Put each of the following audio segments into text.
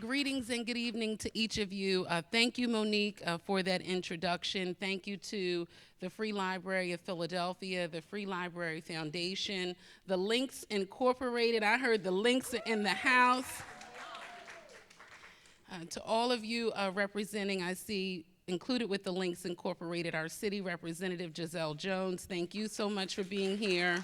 Greetings and good evening to each of you. Thank you, Monique, for that introduction. Thank you to the Free Library of Philadelphia, the Free Library Foundation, the Links Incorporated. I heard the Links are in the house. To all of you representing, I see included with the Links Incorporated, our city representative, Giselle Jones. Thank you so much for being here.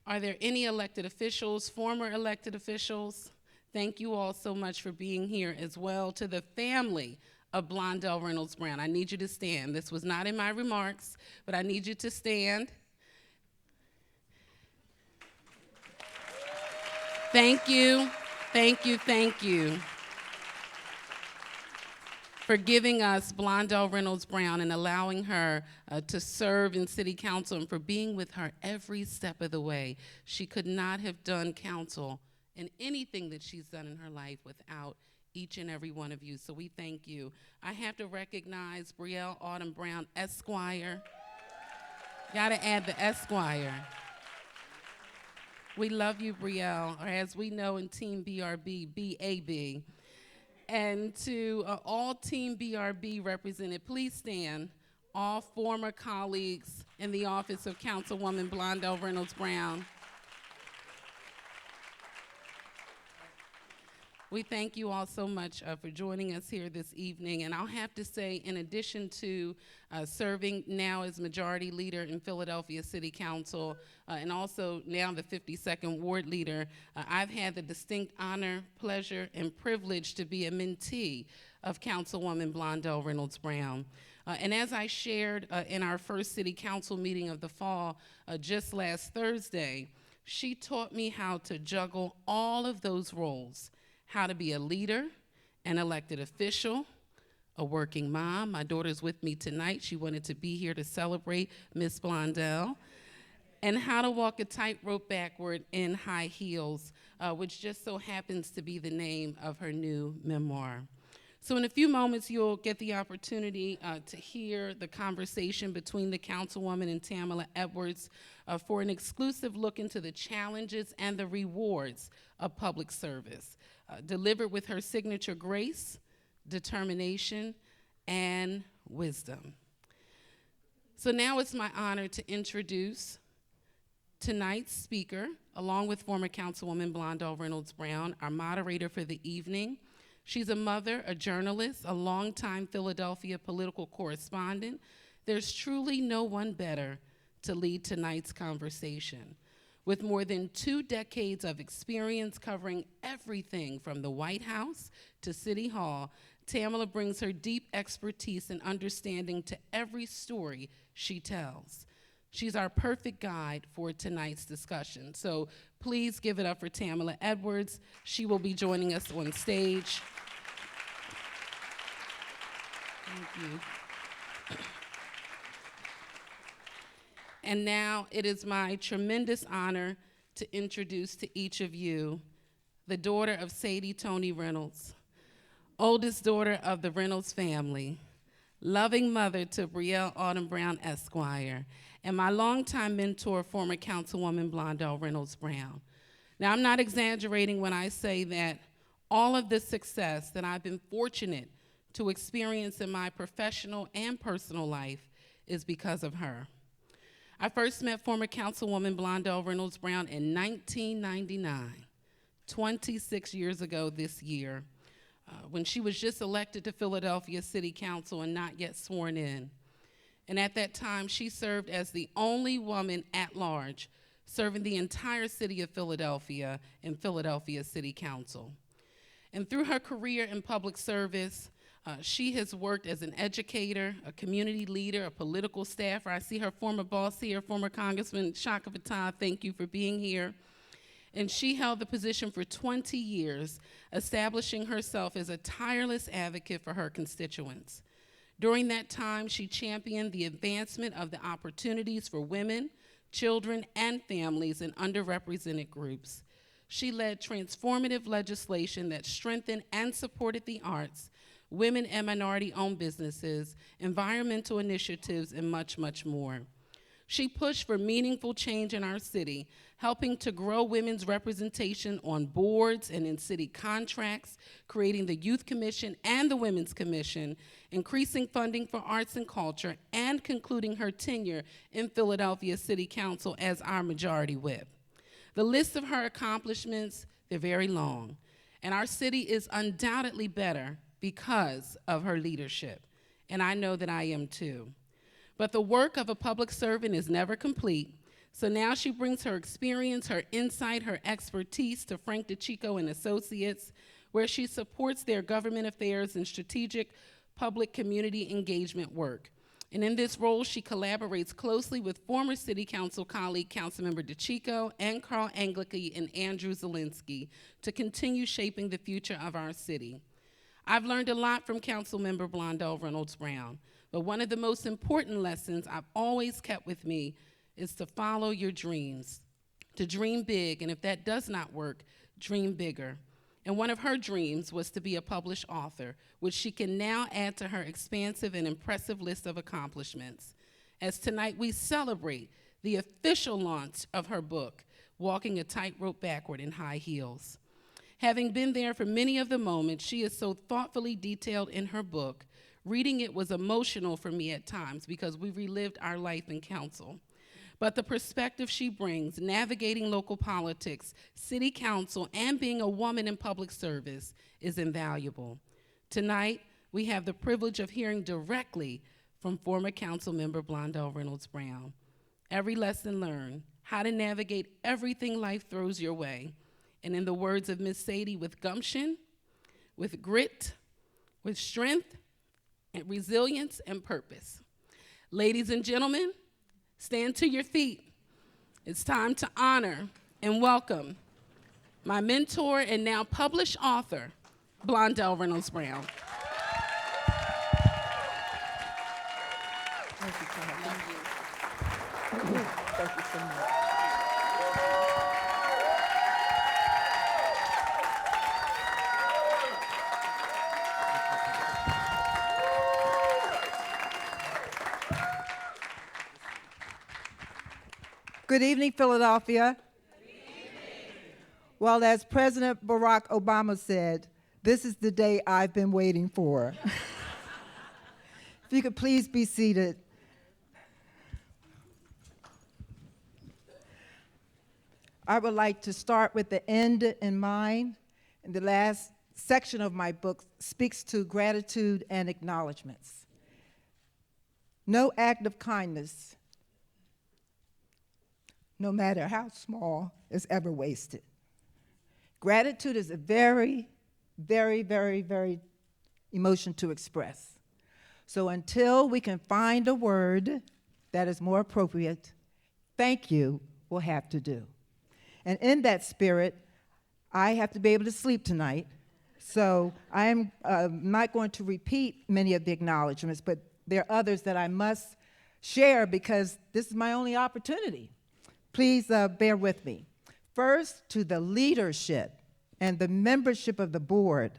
Are there any elected officials, former elected officials? Thank you all so much for being here as well. To the family of Blondell Reynolds-Brown, I need you to stand. This was not in my remarks, but I need you to stand. Thank you, thank you, thank you for giving us Blondell Reynolds-Brown and allowing her to serve in city council and for being with her every step of the way. She could not have done council and anything that she's done in her life without each and every one of you, so we thank you. I have to recognize Brielle Autumn Brown, Esquire. Gotta add the Esquire. We love you, Brielle, or as we know in Team BRB, BAB. And to all Team BRB represented, please stand. All former colleagues in the office of Councilwoman Blondell Reynolds-Brown. We thank you all so much for joining us here this evening. And I'll have to say, in addition to serving now as majority leader in Philadelphia City Council, and also now the 52nd Ward leader, I've had the distinct honor, pleasure, and privilege to be a mentee of Councilwoman Blondell Reynolds-Brown. And as I shared in our first City Council meeting of the fall just last Thursday, she taught me how to juggle all of those roles. How to be a leader, an elected official, a working mom. My daughter's with me tonight. She wanted to be here to celebrate Miss Blondell. And how to walk a tightrope backward in high heels, which just so happens to be the name of her new memoir. So in a few moments, you'll get the opportunity to hear the conversation between the Councilwoman and Tamala Edwards for an exclusive look into the challenges and the rewards of public service, delivered with her signature grace, determination, and wisdom. So now it's my honor to introduce tonight's speaker, along with former Councilwoman Blondell Reynolds-Brown, our moderator for the evening. She's a mother, a journalist, a longtime Philadelphia political correspondent. There's truly no one better to lead tonight's conversation. With more than 2 decades of experience covering everything from the White House to City Hall, Tamala brings her deep expertise and understanding to every story she tells. She's our perfect guide for tonight's discussion. So please give it up for Tamala Edwards. She will be joining us on stage. Thank you. And now it is my tremendous honor to introduce to each of you the daughter of Sadie Tony Reynolds, oldest daughter of the Reynolds family, loving mother to Brielle Autumn Brown, Esquire, and my longtime mentor, former Councilwoman Blondell Reynolds-Brown. Now, I'm not exaggerating when I say that all of the success that I've been fortunate to experience in my professional and personal life is because of her. I first met former Councilwoman Blondell Reynolds-Brown in 1999, 26 years ago this year, when she was just elected to Philadelphia City Council and not yet sworn in. And at that time, she served as the only woman at large serving the entire city of Philadelphia in Philadelphia City Council. And through her career in public service, she has worked as an educator, a community leader, a political staffer. I see her former boss here, former Congressman Shaka Fattah. Thank you for being here. And she held the position for 20 years, establishing herself as a tireless advocate for her constituents. During that time, she championed the advancement of the opportunities for women, children, and families in underrepresented groups. She led transformative legislation that strengthened and supported the arts, women and minority-owned businesses, environmental initiatives, and much, much more. She pushed for meaningful change in our city, helping to grow women's representation on boards and in city contracts, creating the Youth Commission and the Women's Commission, increasing funding for arts and culture, and concluding her tenure in Philadelphia City Council as our majority whip. The list of her accomplishments, they're very long, and our city is undoubtedly better because of her leadership, and I know that I am too. But the work of a public servant is never complete, so now she brings her experience, her insight, her expertise to Frank DeChico and Associates, where she supports their government affairs and strategic public community engagement work. And in this role, she collaborates closely with former City Council colleague Councilmember DeChico and Carl Anglici and Andrew Zielinski to continue shaping the future of our city. I've learned a lot from Councilmember Blondell Reynolds-Brown, but one of the most important lessons I've always kept with me is to follow your dreams, to dream big, and if that does not work, dream bigger. And one of her dreams was to be a published author, which she can now add to her expansive and impressive list of accomplishments. As tonight we celebrate the official launch of her book, Walking a Tightrope Backward in High Heels. Having been there for many of the moments she is so thoughtfully detailed in her book, reading it was emotional for me at times because we relived our life in council. But the perspective she brings, navigating local politics, city council, and being a woman in public service is invaluable. Tonight, we have the privilege of hearing directly from former council member Blondell Reynolds-Brown. Every lesson learned, how to navigate everything life throws your way. And in the words of Miss Sadie, with gumption, with grit, with strength, and resilience and purpose. Ladies and gentlemen, stand to your feet. It's time to honor and welcome my mentor and now published author, Blondell Reynolds-Brown. Thank you so much. Thank you so much. Good evening, Philadelphia. Good evening. Well, as President Barack Obama said, this is the day I've been waiting for. If you could please be seated. I would like to start with the end in mind. And the last section of my book speaks to gratitude and acknowledgments. No act of kindness, no matter how small, is ever wasted. Gratitude is a very, very, very, very emotion to express. So until we can find a word that is more appropriate, thank you will have to do. And in that spirit, I have to be able to sleep tonight. So I'm not going to repeat many of the acknowledgments, but there are others that I must share because this is my only opportunity. Please bear with me. First, to the leadership and the membership of the board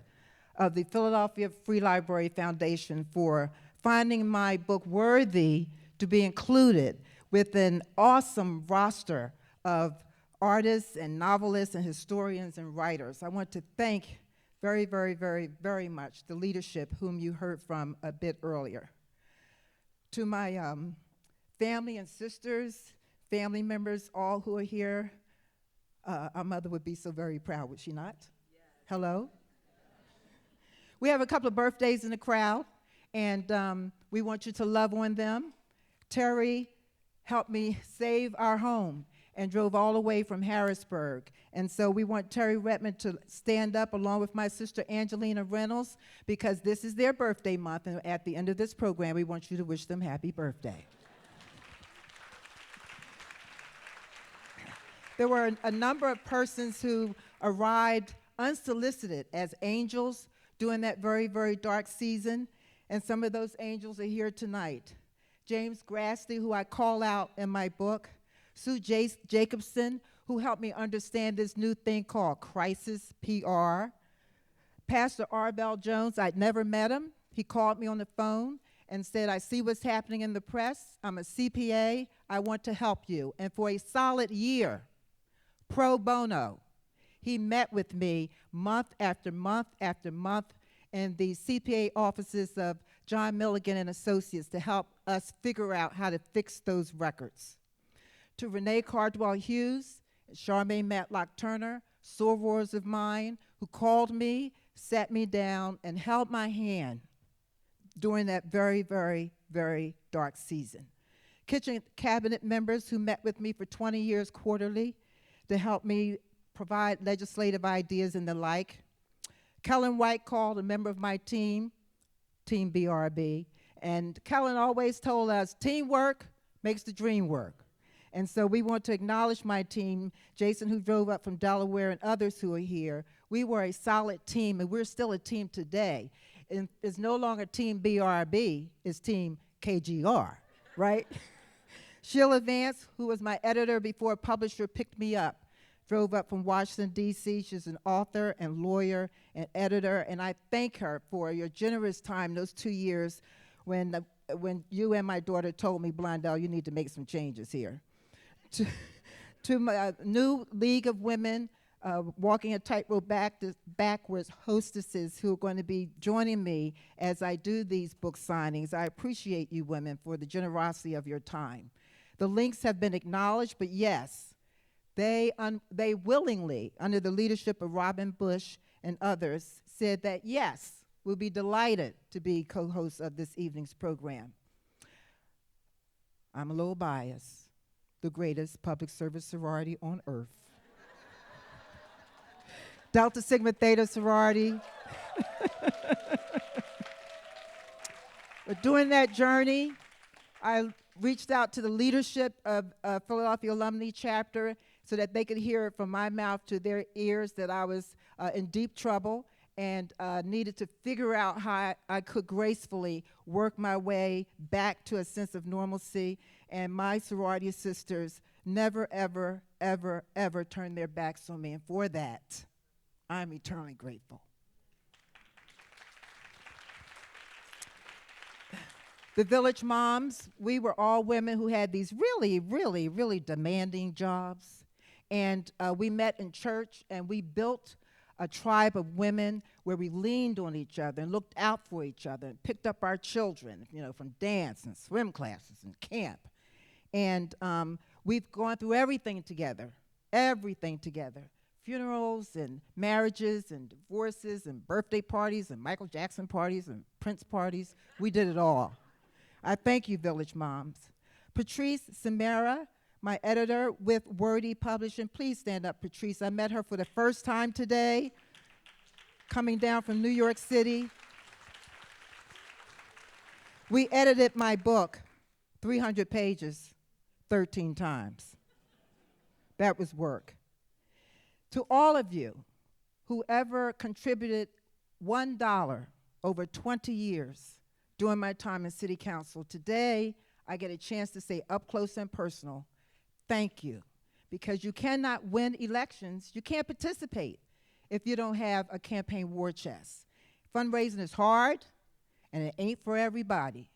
of the Philadelphia Free Library Foundation for finding my book worthy to be included with an awesome roster of artists and novelists and historians and writers. I want to thank very, very, very, very much the leadership whom you heard from a bit earlier. To my family and sisters, family members, all who are here, our mother would be so very proud, would she not? Yes. Hello? We have a couple of birthdays in the crowd, and we want you to love on them. Terry helped me save our home and drove all the way from Harrisburg. And so we want Terry Redmond to stand up along with my sister Angelina Reynolds because this is their birthday month, and at the end of this program, we want you to wish them happy birthday. There were a number of persons who arrived unsolicited as angels during that very, very dark season, and some of those angels are here tonight. James Grassley, who I call out in my book, Sue Jacobson, who helped me understand this new thing called crisis PR. Pastor Arbel Jones, I'd never met him. He called me on the phone and said, I see what's happening in the press. I'm a CPA. I want to help you. And for a solid year, pro bono, he met with me month after month after month in the CPA offices of John Milligan and Associates to help us figure out how to fix those records. To Renee Cardwell Hughes, Charmaine Matlock Turner, sorors of mine, who called me, sat me down, and held my hand during that very, very, very dark season. Kitchen cabinet members who met with me for 20 years quarterly to help me provide legislative ideas and the like. Kellen White called, a member of my team, Team BRB, and Kellen always told us, teamwork makes the dream work. And so we want to acknowledge my team, Jason, who drove up from Delaware, and others who are here. We were a solid team, and we're still a team today. And it's no longer Team BRB, it's Team KGR, right? Sheila Vance, who was my editor before a publisher picked me up, drove up from Washington, D.C. She's an author and lawyer and editor, and I thank her for your generous time those 2 years when you and my daughter told me, Blondell, you need to make some changes here. To my new League of Women, Walking a Tightrope Backwards hostesses who are going to be joining me as I do these book signings. I appreciate you women for the generosity of your time. The links have been acknowledged, but yes, they willingly, under the leadership of Robin Bush and others, said that yes, we'll be delighted to be co-hosts of this evening's program. I'm a little biased. The greatest public service sorority on earth. Delta Sigma Theta sorority. But during that journey, I reached out to the leadership of Philadelphia Alumni Chapter so that they could hear it from my mouth to their ears that I was in deep trouble and needed to figure out how I could gracefully work my way back to a sense of normalcy. And my sorority sisters never, ever, ever, ever turned their backs on me. And for that, I'm eternally grateful. The Village Moms, we were all women who had these really, really, really demanding jobs. And we met in church, and we built a tribe of women where we leaned on each other and looked out for each other and picked up our children, from dance and swim classes and camp. And we've gone through everything together, funerals and marriages and divorces and birthday parties and Michael Jackson parties and Prince parties. We did it all. I thank you, Village Moms. Patrice Samara, my editor with Wordy Publishing. Please stand up, Patrice. I met her for the first time today, coming down from New York City. We edited my book, 300 pages, 13 times. That was work. To all of you who ever contributed $1 over 20 years during my time in City Council, today I get a chance to say up close and personal, thank you. Because you cannot win elections, you can't participate if you don't have a campaign war chest. Fundraising is hard, and it ain't for everybody.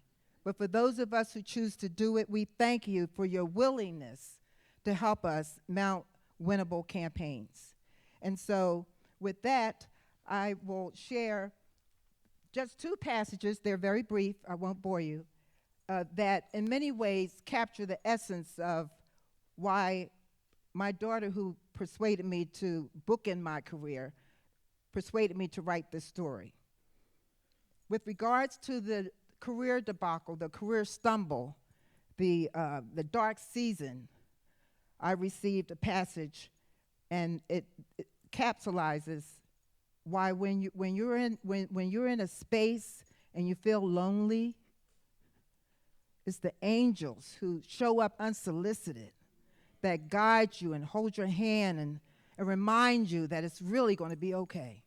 But for those of us who choose to do it, we thank you for your willingness to help us mount winnable campaigns. And so with that, I will share just two passages. They're very brief, I won't bore you, that in many ways capture the essence of why my daughter, who persuaded me to bookend my career, persuaded me to write this story. With regards to the career debacle, the career stumble, the dark season, I received a passage, and it capsulizes why when you're in a space and you feel lonely, it's the angels who show up unsolicited that guide you and hold your hand and remind you that it's really going to be okay.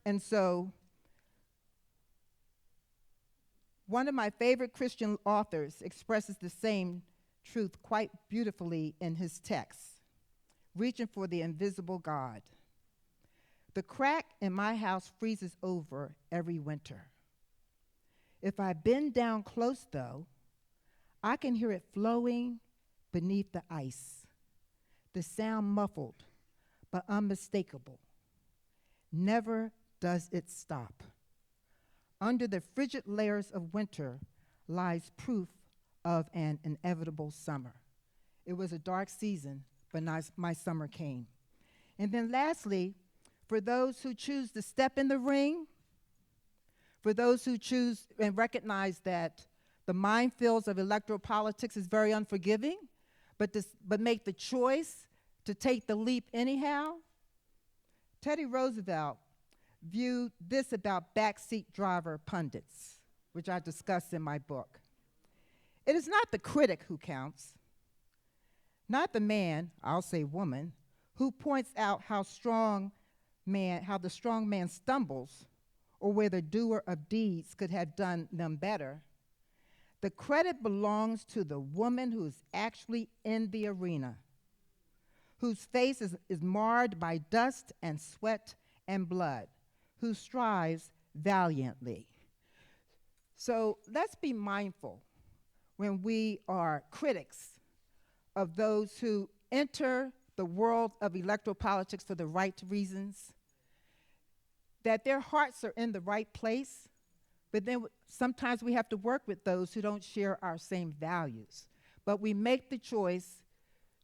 And so one of my favorite Christian authors expresses the same truth quite beautifully in his text, Reaching for the Invisible God. The crack in my house freezes over every winter. If I bend down close, though, I can hear it flowing beneath the ice, the sound muffled but unmistakable. Never does it stop. Under the frigid layers of winter lies proof of an inevitable summer. It was a dark season, but my summer came. And then lastly, for those who choose to step in the ring, for those who choose and recognize that the minefields of electoral politics is very unforgiving, but make the choice to take the leap anyhow, Teddy Roosevelt viewed this about backseat driver pundits, which I discuss in my book. It is not the critic who counts, not the man, I'll say woman, who points out how the strong man stumbles or where the doer of deeds could have done them better. The credit belongs to the woman who is actually in the arena, whose face is marred by dust and sweat and blood, who strives valiantly. So let's be mindful when we are critics of those who enter the world of electoral politics for the right reasons, that their hearts are in the right place, but then sometimes we have to work with those who don't share our same values. But we make the choice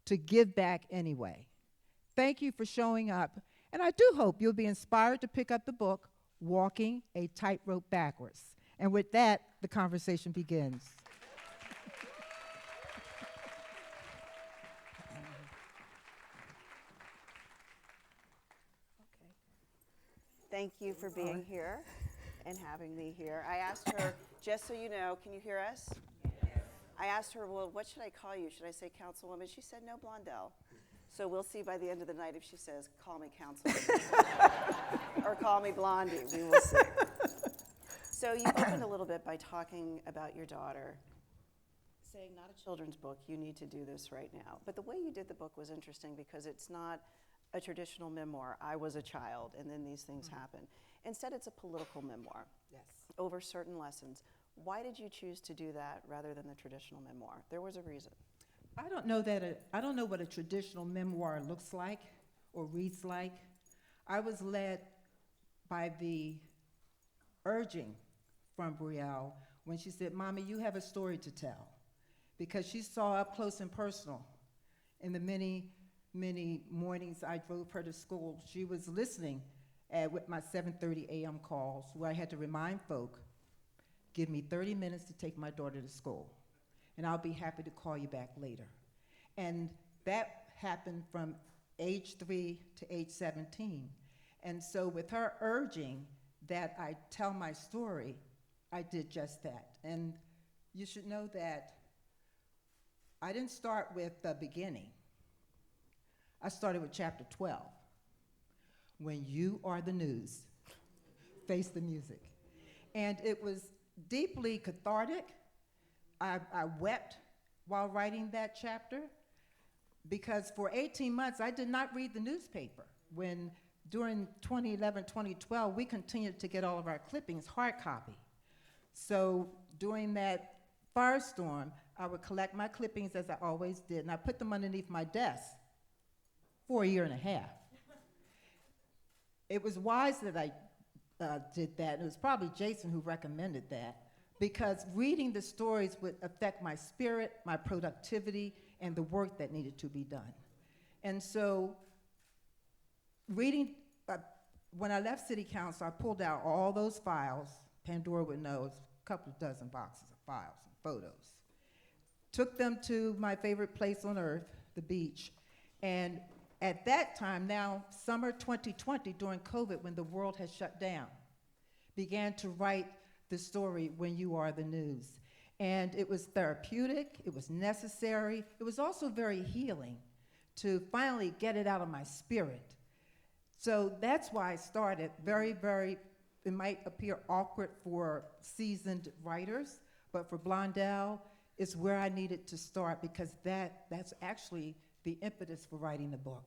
to give back anyway. Thank you for showing up, and I do hope you'll be inspired to pick up the book, Walking a Tightrope Backwards. And with that, the conversation begins. Thank you for being here and having me here. I asked her, just so you know, can you hear us? I asked her, well, what should I call you? Should I say councilwoman? She said, no, Blondell. So we'll see by the end of the night if she says, call me councilwoman or call me Blondie. We will see. So you opened a little bit by talking about your daughter, saying not a children's book, you need to do this right now. But the way you did the book was interesting because it's not a traditional memoir, I was a child, and then these things happen. Instead, it's a political memoir. Yes. Over certain lessons. Why did you choose to do that rather than the traditional memoir? There was a reason. I don't know what a traditional memoir looks like or reads like. I was led by the urging from Brielle when she said, Mommy, you have a story to tell. Because she saw up close and personal in the many mornings I drove her to school. She was listening with my 7:30 a.m. calls where I had to remind folk, give me 30 minutes to take my daughter to school, and I'll be happy to call you back later. And that happened from age 3 to age 17. And so with her urging that I tell my story, I did just that. And you should know that I didn't start with the beginning. I started with chapter 12. When you are the news, face the music. And it was deeply cathartic. I wept while writing that chapter because for 18 months I did not read the newspaper. When during 2011, 2012, we continued to get all of our clippings hard copy. So during that firestorm, I would collect my clippings as I always did, and I put them underneath my desk for a year and a half. It was wise that I did that. It was probably Jason who recommended that because reading the stories would affect my spirit, my productivity, and the work that needed to be done. And so reading, when I left City Council, I pulled out all those files. Pandora would know, it was a couple of dozen boxes of files and photos. Took them to my favorite place on earth, the beach, and at that time, now summer 2020, during COVID, when the world had shut down, began to write the story When You Are the News. And it was therapeutic, it was necessary, it was also very healing to finally get it out of my spirit. So that's why I started it might appear awkward for seasoned writers, but for Blondell, it's where I needed to start because that's actually the impetus for writing the book.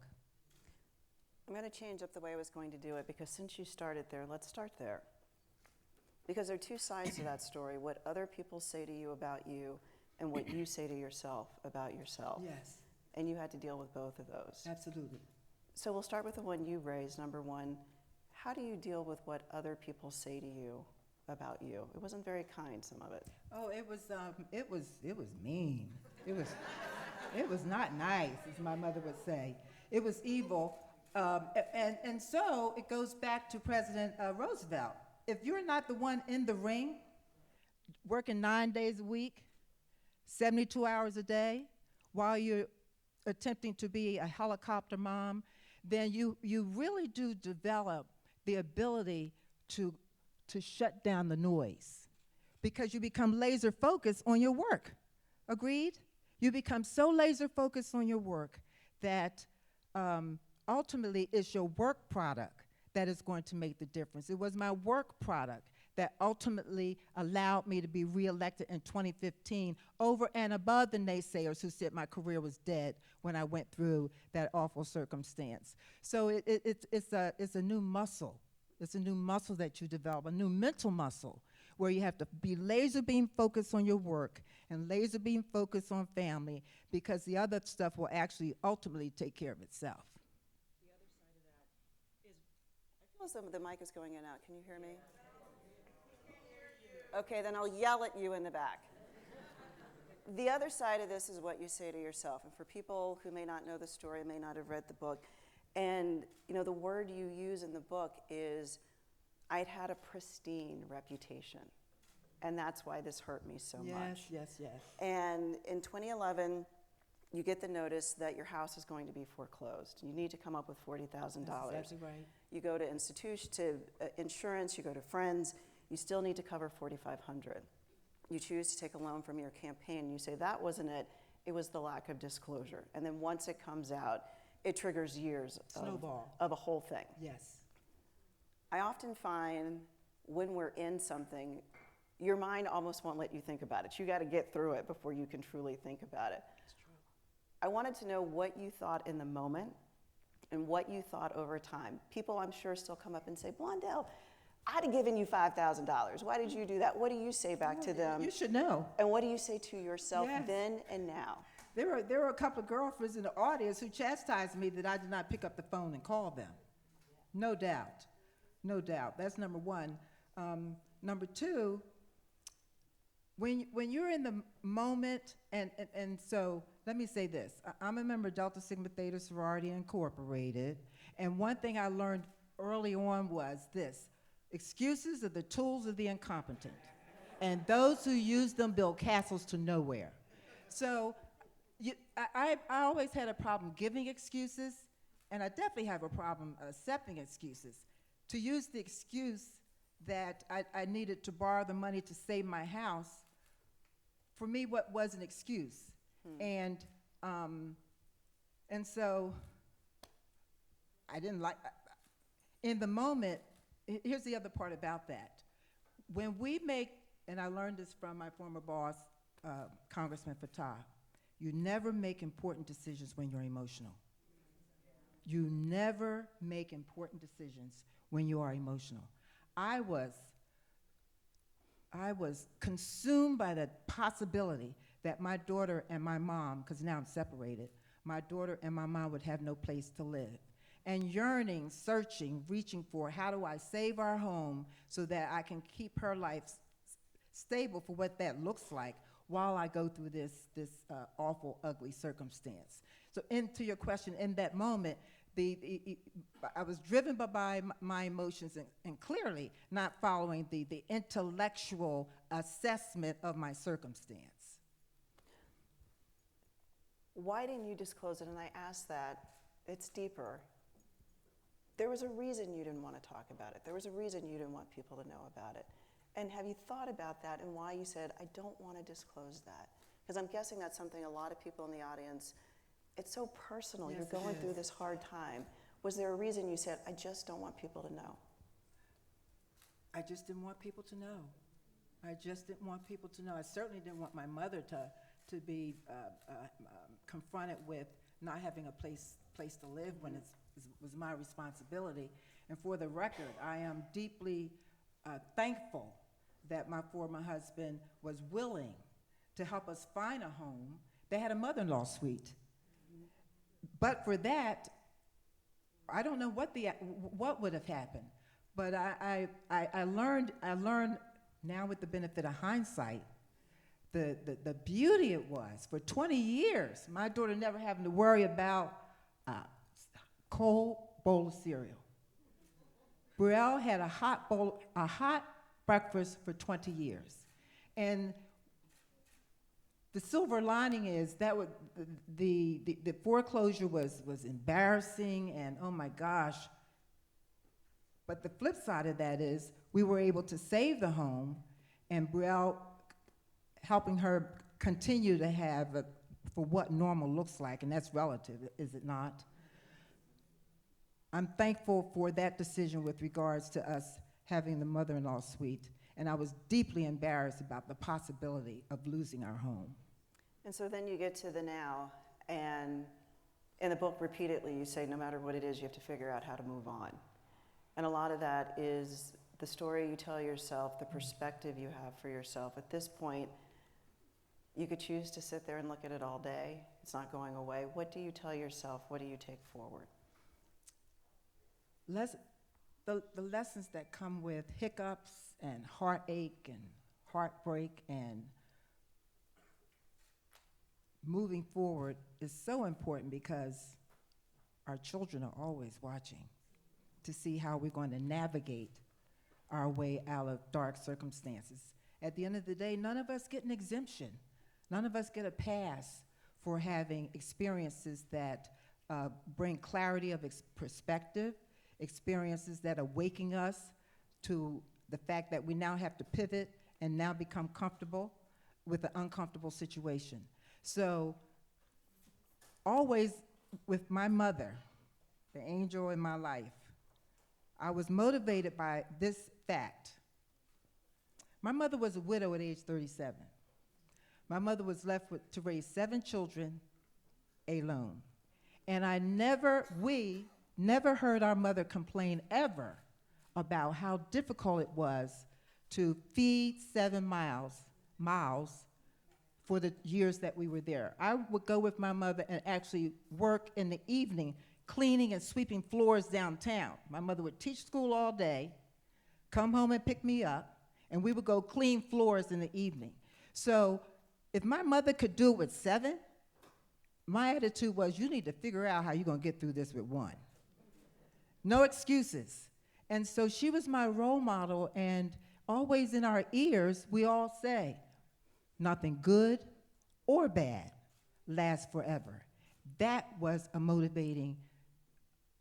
I'm going to change up the way I was going to do it because since you started there, let's start there. Because there are two sides to that story, what other people say to you about you and what you say to yourself about yourself. Yes, And you had to deal with both of those. absolutely. So we'll start with the one you raised, number one. How do you deal with what other people say to you about you? It wasn't very kind, some of it. Oh, it was mean. It was not nice, as my mother would say. It was evil. And so it goes back to President Roosevelt. If you're not the one in the ring, working 9 days a week, 72 hours a day, while you're attempting to be a helicopter mom, then you really do develop the ability to shut down the noise, because you become laser focused on your work. Agreed? You become so laser focused on your work that ultimately it's your work product that is going to make the difference. It was my work product that ultimately allowed me to be reelected in 2015 over and above the naysayers who said my career was dead when I went through that awful circumstance. So it's a new muscle. It's a new muscle that you develop, a new mental muscle, where you have to be laser beam focused on your work and laser beam focused on family, because the other stuff will actually ultimately take care of itself. I feel as though the mic is going in and out. Can you hear me? Okay, then I'll yell at you in the back. The other side of this is what you say to yourself. And for people who may not know the story, may not have read the book, and the word you use in the book is, I'd had a pristine reputation. And that's why this hurt me so much. Yes. And in 2011, you get the notice that your house is going to be foreclosed. You need to come up with $40,000. That's exactly right. You go to insurance, you go to friends, you still need to cover $4,500. You choose to take a loan from your campaign. You say, that wasn't it. It was the lack of disclosure. And then once it comes out, it triggers years of a whole thing. Yes. I often find when we're in something, your mind almost won't let you think about it. You got to get through it before you can truly think about it. That's true. I wanted to know what you thought in the moment and what you thought over time. People, I'm sure, still come up and say, Blondell, I'd have given you $5,000. Why did you do that? What do you say back to them? You should know. And what do you say to yourself Yes. then and now? There were a couple of girlfriends in the audience who chastised me that I did not pick up the phone and call them. No doubt. That's number one. Number two, when you're in the moment, and so let me say this. I'm a member of Delta Sigma Theta Sorority Incorporated, and one thing I learned early on was this: excuses are the tools of the incompetent, and those who use them build castles to nowhere. So I always had a problem giving excuses, and I definitely have a problem accepting excuses. To use the excuse that I needed to borrow the money to save my house, for me, what was an excuse? And so I didn't like, in the moment, here's the other part about that. When we make, and I learned this from my former boss, Congressman Fattah, you never make important decisions when you're emotional. You never make important decisions when you are emotional. I was consumed by the possibility that my daughter and my mom, because now I'm separated, my daughter and my mom would have no place to live. And yearning, searching, reaching for, how do I save our home so that I can keep her life stable for what that looks like while I go through this awful, ugly circumstance. So into your question, in that moment, I was driven by my emotions and clearly not following the intellectual assessment of my circumstance. Why didn't you disclose it? And I asked that. It's deeper. There was a reason you didn't want to talk about it. There was a reason you didn't want people to know about it. And have you thought about that and why you said, I don't want to disclose that? Because I'm guessing that's something a lot of people in the audience, it's so personal. Yes, you're going through this hard time. Was there a reason you said, I just don't want people to know? I just didn't want people to know. I just didn't want people to know. I certainly didn't want my mother to be confronted with not having a place to live when it was my responsibility. And for the record, I am deeply thankful that my former husband was willing to help us find a home. They had a mother-in-law suite. But for that, I don't know what would have happened. But I learned now with the benefit of hindsight, the beauty it was. For 20 years, my daughter never having to worry about a cold bowl of cereal. Brielle had a hot breakfast for 20 years. And the silver lining is that the foreclosure was embarrassing and oh my gosh. But the flip side of that is we were able to save the home, and Brielle helping her continue to have for what normal looks like, and that's relative, is it not? I'm thankful for that decision with regards to us having the mother-in-law suite, and I was deeply embarrassed about the possibility of losing our home. And so then you get to the now, and in the book repeatedly you say no matter what it is, you have to figure out how to move on. And a lot of that is the story you tell yourself, the perspective you have for yourself. At this point, you could choose to sit there and look at it all day. It's not going away. What do you tell yourself? What do you take forward? The lessons that come with hiccups and heartache and heartbreak and moving forward is so important because our children are always watching to see how we're going to navigate our way out of dark circumstances. At the end of the day, none of us get an exemption. None of us get a pass for having experiences that bring clarity of perspective, experiences that are waking us to the fact that we now have to pivot and now become comfortable with an uncomfortable situation. So always with my mother, the angel in my life, I was motivated by this fact. My mother was a widow at age 37. My mother was left to raise 7 children alone. And we never heard our mother complain ever about how difficult it was to feed 7 miles for the years that we were there. I would go with my mother and actually work in the evening cleaning and sweeping floors downtown. My mother would teach school all day, come home and pick me up, and we would go clean floors in the evening. So if my mother could do it with 7, my attitude was, you need to figure out how you're going to get through this with 1. No excuses. And so she was my role model, and always in our ears, we all say, nothing good or bad lasts forever. That was a motivating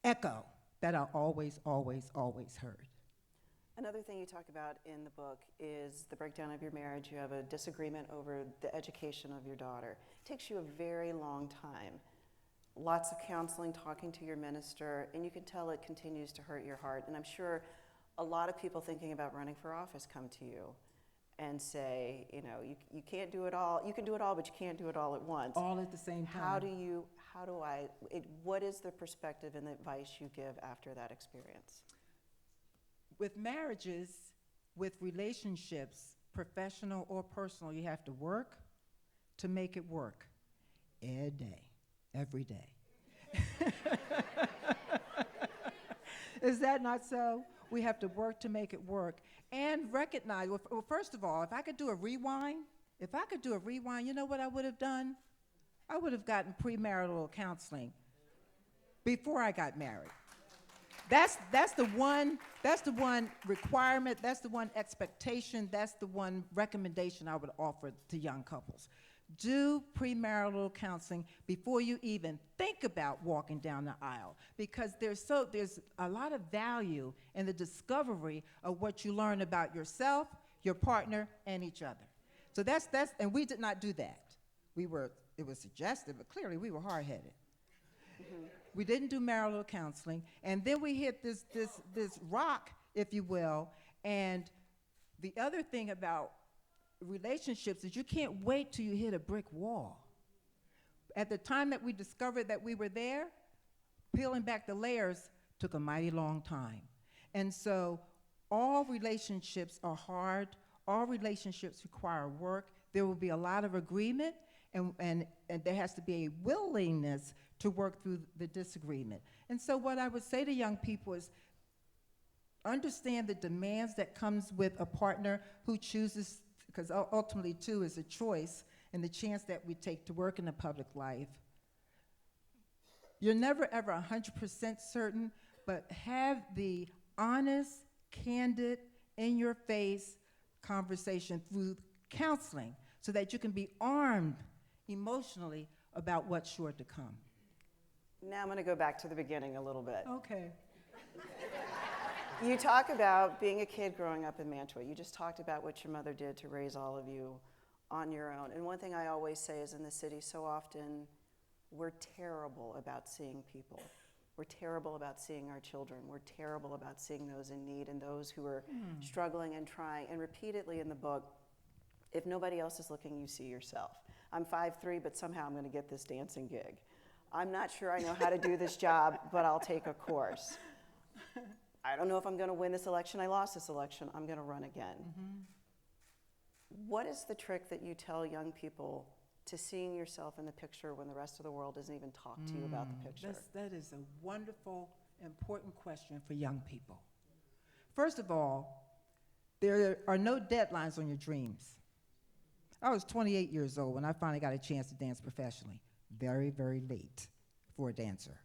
echo that I always, always, always heard. Another thing you talk about in the book is the breakdown of your marriage. You have a disagreement over the education of your daughter. It takes you a very long time. Lots of counseling, talking to your minister, and you can tell it continues to hurt your heart. And I'm sure a lot of people thinking about running for office come to you and say, you know, you can't do it all. You can do it all, but you can't do it all at once. All at the same time. What is the perspective and the advice you give after that experience? With marriages, with relationships, professional or personal, you have to work to make it work every day. Is that not so? We have to work to make it work and recognize, well, first of all, if I could do a rewind, you know what I would have done? I would have gotten premarital counseling before I got married. That's the one requirement, that's the one expectation, that's the one recommendation I would offer to young couples. Do premarital counseling before you even think about walking down the aisle, because there's a lot of value in the discovery of what you learn about yourself, your partner, and each other. So that's and we did not do that. It was suggested, but clearly we were hard-headed. Mm-hmm. We didn't do marital counseling, and then we hit this rock, if you will. And the other thing about relationships is you can't wait till you hit a brick wall. At the time that we discovered that we were there, peeling back the layers took a mighty long time. And so all relationships are hard, all relationships require work. There will be a lot of agreement, and there has to be a willingness to work through the disagreement. And so what I would say to young people is understand the demands that comes with a partner who chooses, because ultimately too is a choice, and the chance that we take to work in the public life. You're never ever 100% certain, but have the honest, candid, in-your-face conversation through counseling so that you can be armed emotionally about what's sure to come. Now I'm going to go back to the beginning a little bit. Okay. You talk about being a kid growing up in Mantua. You just talked about what your mother did to raise all of you on your own. And one thing I always say is in the city, so often we're terrible about seeing people. We're terrible about seeing our children. We're terrible about seeing those in need and those who are struggling and trying. And repeatedly in the book, if nobody else is looking, you see yourself. I'm 5'3", but somehow I'm going to get this dancing gig. I'm not sure I know how to do this job, but I'll take a course. I don't know if I'm going to win this election. I lost this election. I'm going to run again. What is the trick that you tell young people to seeing yourself in the picture when the rest of the world doesn't even talk to you about the picture? That is a wonderful, important question for young people. First of all, there are no deadlines on your dreams. I was 28 years old when I finally got a chance to dance professionally. Very, very late for a dancer.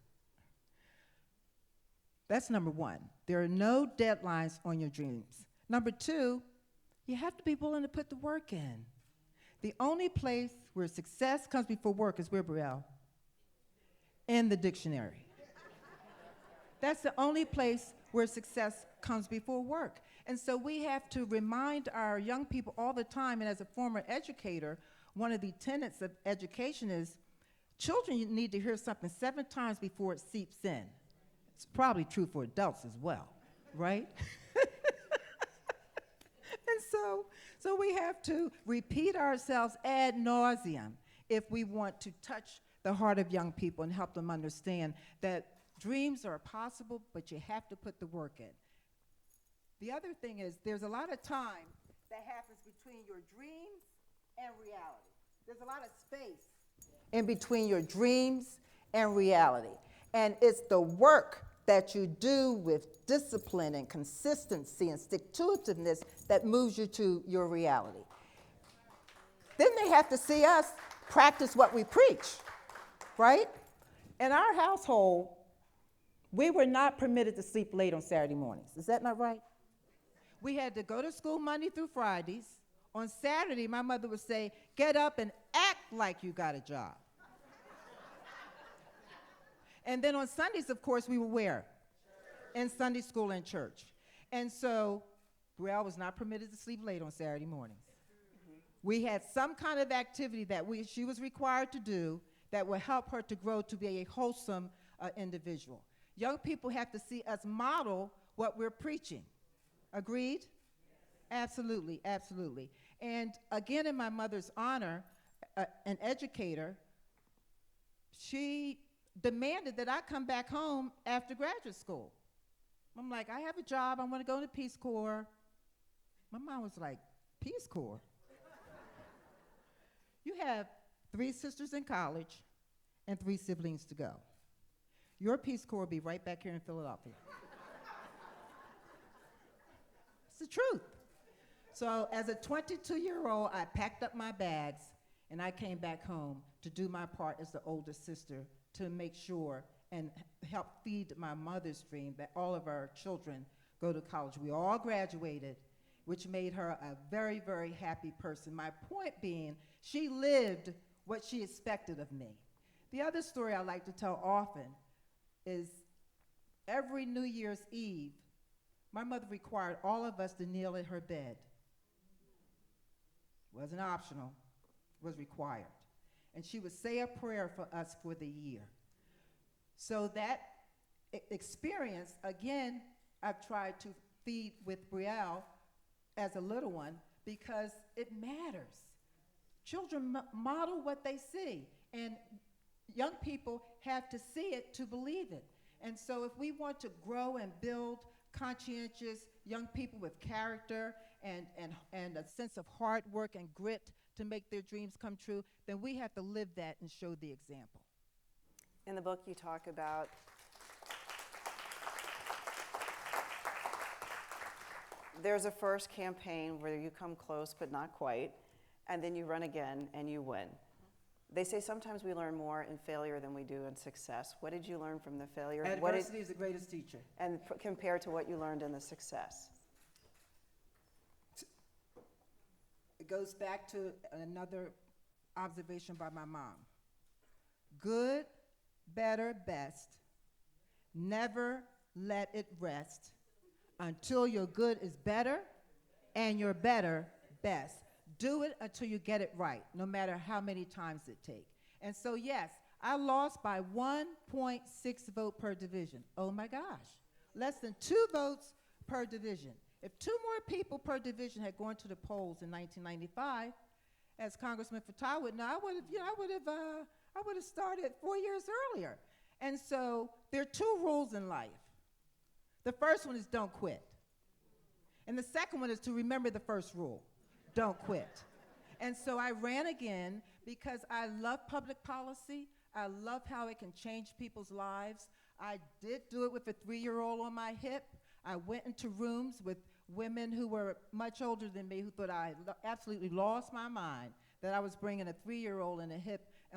That's number one. There are no deadlines on your dreams. Number two, you have to be willing to put the work in. The only place where success comes before work is where, Brielle? In the dictionary. That's the only place where success comes before work. And so we have to remind our young people all the time, and as a former educator, one of the tenets of education is children need to hear something 7 times before it seeps in. It's probably true for adults as well, right? And so we have to repeat ourselves ad nauseum if we want to touch the heart of young people and help them understand that dreams are possible, but you have to put the work in. The other thing is there's a lot of time that happens between your dreams and reality. There's a lot of space in between your dreams and reality. And it's the work that you do with discipline and consistency and stick-to-itiveness that moves you to your reality. Then they have to see us practice what we preach, right? In our household, we were not permitted to sleep late on Saturday mornings. Is that not right? We had to go to school Monday through Fridays. On Saturday, my mother would say, get up and act like you got a job. And then on Sundays, of course, we were where? In Sunday school and church. And so Brielle was not permitted to sleep late on Saturday mornings. We had some kind of activity that she was required to do that would help her to grow to be a wholesome individual. Young people have to see us model what we're preaching. Agreed? Absolutely, absolutely. And again, in my mother's honor, an educator, she demanded that I come back home after graduate school. I'm like, I have a job, I want to go to Peace Corps. My mom was like, Peace Corps? You have 3 sisters in college and 3 siblings to go. Your Peace Corps will be right back here in Philadelphia. It's the truth. So as a 22-year-old, I packed up my bags and I came back home to do my part as the oldest sister to make sure and help feed my mother's dream that all of our children go to college. We all graduated, which made her a very, very happy person. My point being, she lived what she expected of me. The other story I like to tell often is every New Year's Eve, my mother required all of us to kneel at her bed. It wasn't optional, it was required. And she would say a prayer for us for the year. So that experience, again, I've tried to feed with Brielle as a little one because it matters. Children model what they see, and young people have to see it to believe it. And so if we want to grow and build conscientious young people with character and a sense of hard work and grit to make their dreams come true, then we have to live that and show the example. In the book, you talk about there's a first campaign where you come close but not quite, and then you run again and you win. They say sometimes we learn more in failure than we do in success. What did you learn from the failure? Adversity is the greatest teacher. And compared to what you learned in the success? It goes back to another observation by my mom. Good, better, best. Never let it rest until your good is better and your better best. Do it until you get it right, no matter how many times it takes. And so, yes, I lost by 1.6 vote per division. Oh my gosh, less than 2 votes per division. If 2 more people per division had gone to the polls in 1995, as Congressman Fattah would know, I would have started 4 years earlier. And so there are 2 rules in life. The first one is don't quit. And the second one is to remember the first rule. Don't quit. And so I ran again because I love public policy. I love how it can change people's lives. I did do it with a 3-year-old on my hip. I went into rooms with women who were much older than me who thought I absolutely lost my mind that I was bringing a 3-year-old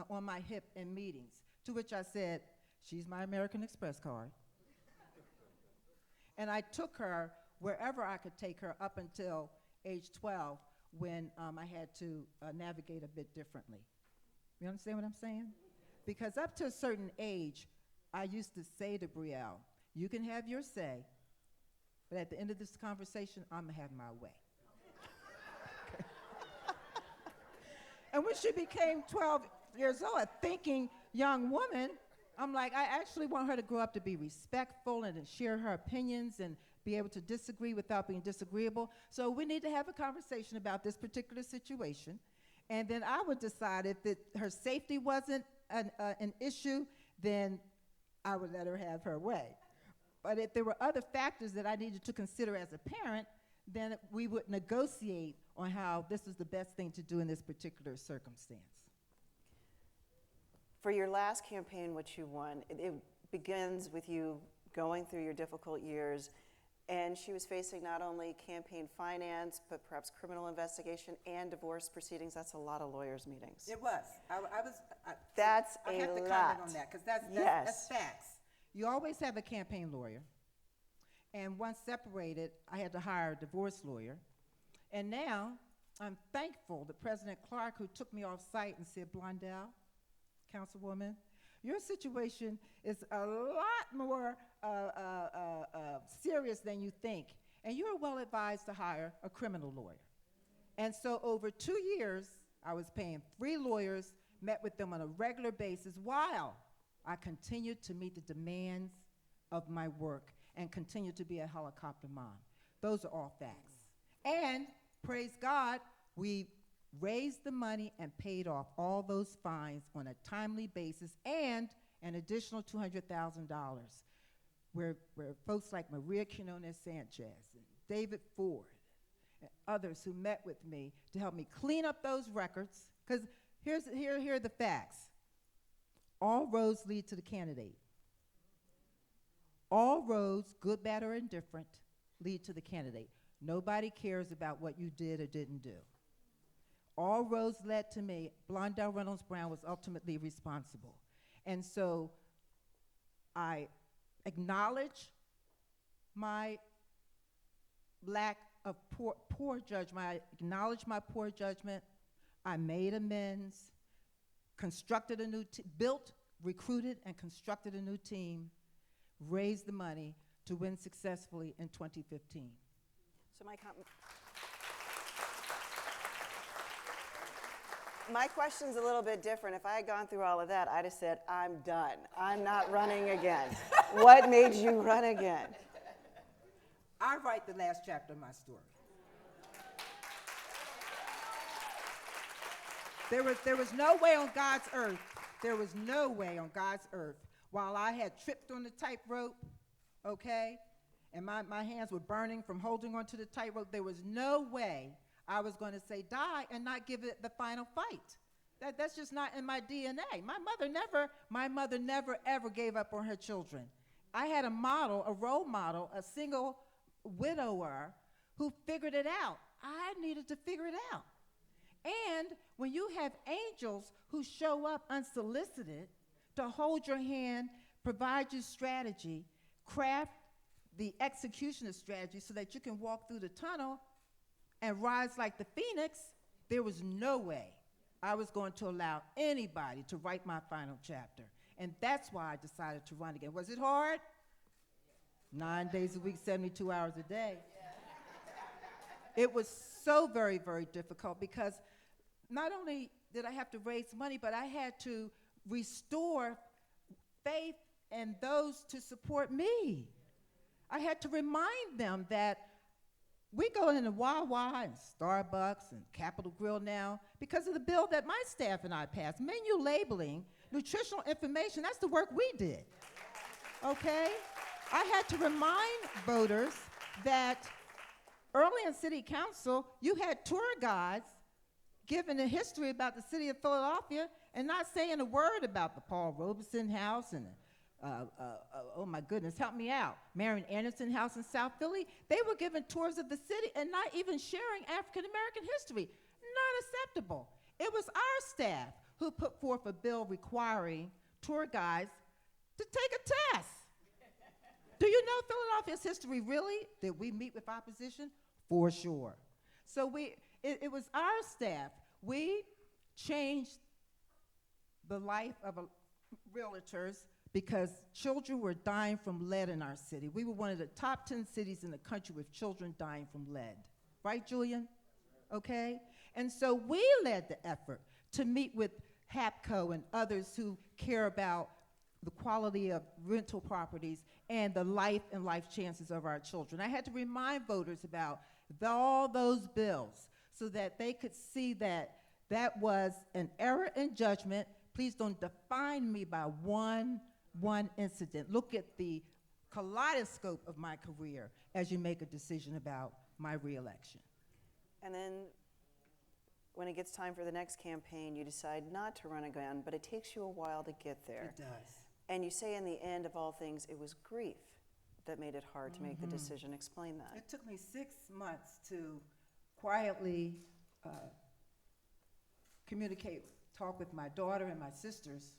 on my hip in meetings, to which I said, she's my American Express card. And I took her wherever I could take her up until age 12, when I had to navigate a bit differently. You understand what I'm saying? Because up to a certain age, I used to say to Brielle, you can have your say, but at the end of this conversation, I'm gonna have my way. And when she became 12 years old, a thinking young woman, I'm like, I actually want her to grow up to be respectful and to share her opinions and be able to disagree without being disagreeable. So we need to have a conversation about this particular situation. And then I would decide if her safety wasn't an issue, then I would let her have her way. But if there were other factors that I needed to consider as a parent, then we would negotiate on how this is the best thing to do in this particular circumstance. For your last campaign, which you won, it begins with you going through your difficult years. And she was facing not only campaign finance, but perhaps criminal investigation and divorce proceedings. That's a lot of lawyers' meetings. It was. That's I a have to lot. comment on that, because that's Yes. facts. You always have a campaign lawyer. And once separated, I had to hire a divorce lawyer. And now, I'm thankful that President Clark, who took me off site and said, Blondell, councilwoman, your situation is a lot more serious than you think, and you're well advised to hire a criminal lawyer. And so over 2 years, I was paying 3 lawyers, met with them on a regular basis while I continued to meet the demands of my work and continued to be a helicopter mom. Those are all facts. And praise God, we raised the money and paid off all those fines on a timely basis, and an additional $200,000 where folks like Maria Quinones Sanchez and David Ford and others who met with me to help me clean up those records, because here are the facts. All roads lead to the candidate. All roads, good, bad, or indifferent, lead to the candidate. Nobody cares about what you did or didn't do. All roads led to me. Blondell Reynolds-Brown was ultimately responsible. And so I acknowledge my lack of poor judgment. I acknowledge my poor judgment. I made amends, constructed a new built, recruited, and constructed a new team, raised the money to win successfully in 2015. So my question's a little bit different. If I had gone through all of that, I'd have said, I'm done. I'm not running again. What made you run again? I write the last chapter of my story. There was no way on God's earth, while I had tripped on the tightrope, okay, and my hands were burning from holding onto the tightrope. There was no way I was going to say die and not give it the final fight. That's just not in my DNA. My mother never ever gave up on her children. I had a model, a role model, a single widower who figured it out. I needed to figure it out. And when you have angels who show up unsolicited to hold your hand, provide you strategy, craft the execution of strategy so that you can walk through the tunnel and rise like the phoenix, there was no way I was going to allow anybody to write my final chapter. And that's why I decided to run again. Was it hard? 9 days a week, 72 hours a day. It was so very, very difficult because not only did I have to raise money, but I had to restore faith in those to support me. I had to remind them that we go into Wawa and Starbucks and Capitol Grill now because of the bill that my staff and I passed. Menu labeling, nutritional information, that's the work we did, okay? I had to remind voters that early in city council, you had tour guides giving a history about the city of Philadelphia and not saying a word about the Paul Robeson House and oh my goodness, help me out, Marion Anderson House in South Philly. They were giving tours of the city and not even sharing African American history. Not acceptable. It was our staff who put forth a bill requiring tour guides to take a test. Do you know Philadelphia's history really? Did we meet with opposition? For sure. So it was our staff. We changed the life of realtors because children were dying from lead in our city. We were one of the top 10 cities in the country with children dying from lead. Right, Julian? Okay? And so we led the effort to meet with HAPCO and others who care about the quality of rental properties and the life and life chances of our children. I had to remind voters about all those bills so that they could see that that was an error in judgment. Please don't define me by one incident. Look at the kaleidoscope of my career as you make a decision about my reelection. And then when it gets time for the next campaign, you decide not to run again, but it takes you a while to get there. It does. And you say in the end of all things, it was grief that made it hard to make the decision. Explain that. It took me 6 months to quietly communicate, talk with my daughter and my sisters,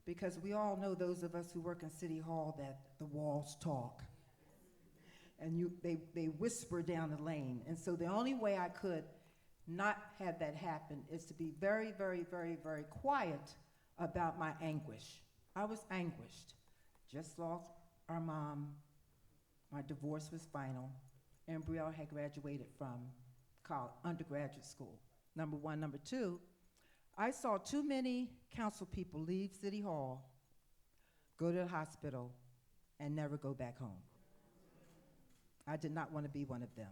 because we all know, those of us who work in City Hall, that the walls talk. And they whisper down the lane. And so the only way I could not have that happen is to be very, very, very, very quiet about my anguish. I was anguished. Just lost our mom. My divorce was final. And Brielle had graduated from undergraduate school. Number one. Number two, I saw too many council people leave City Hall, go to the hospital, and never go back home. I did not want to be one of them.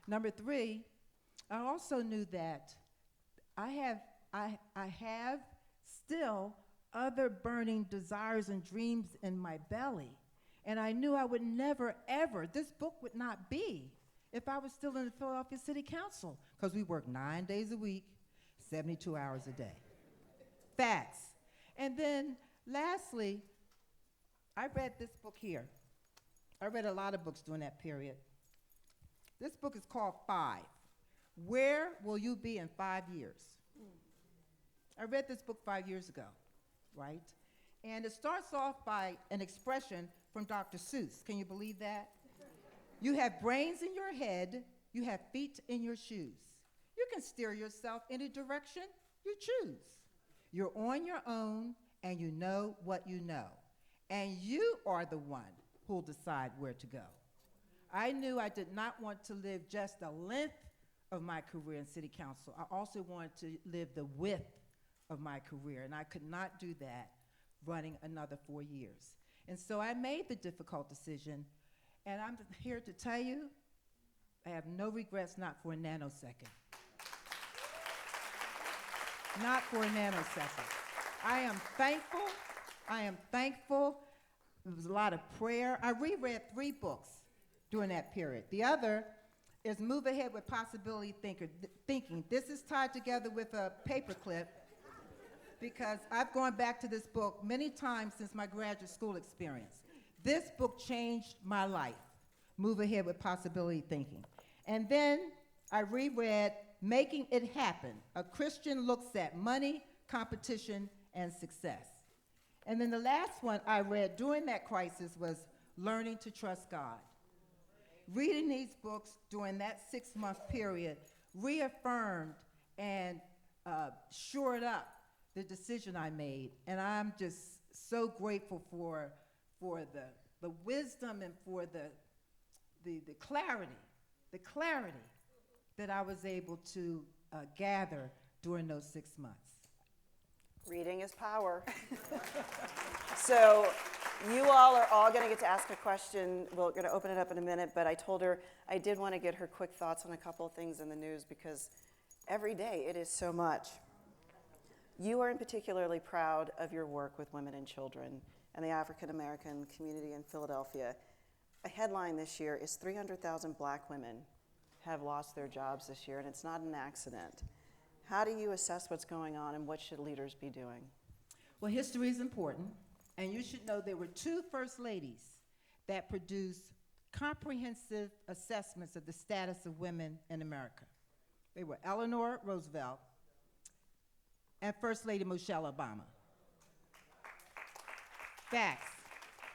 Number three, I also knew that I have still other burning desires and dreams in my belly. And I knew I would never, ever, this book would not be if I was still in the Philadelphia City Council, because we work 9 days a week, 72 hours a day. Facts. And then lastly, I read this book here. I read a lot of books during that period. This book is called 5. Where Will You Be in 5 Years? I read this book 5 years ago, right? And it starts off by an expression from Dr. Seuss. Can you believe that? You have brains in your head, you have feet in your shoes. You can steer yourself any direction you choose. You're on your own and you know what you know. And you are the one who'll decide where to go. I knew I did not want to live just the length of my career in City Council. I also wanted to live the width of my career, and I could not do that running another 4 years. And so I made the difficult decision, and I'm here to tell you, I have no regrets, not for a nanosecond. Not for a nanosecond. I am thankful It was a lot of prayer. I reread 3 books during that period. The other is Move Ahead with Possibility Thinking. This is tied together with a paperclip because I've gone back to this book many times since my graduate school experience. This book changed my life, Move Ahead with Possibility Thinking. And then I reread Making It Happen, A Christian Looks at Money, Competition, and Success. And then the last one I read during that crisis was Learning to Trust God. Reading these books during that 6-month period reaffirmed and shored up the decision I made. And I'm just so grateful for the wisdom and for the clarity that I was able to gather during those 6 months. Reading is power. So you all are going to get to ask a question. We're going to open it up in a minute, but I told her I did want to get her quick thoughts on a couple of things in the news because every day it is so much. You are particularly proud of your work with women and children and the African American community in Philadelphia. A headline this year is 300,000 black women have lost their jobs this year, and it's not an accident. How do you assess what's going on, and what should leaders be doing? Well, history is important, and you should know there were 2 first ladies that produced comprehensive assessments of the status of women in America. They were Eleanor Roosevelt and First Lady Michelle Obama. Facts.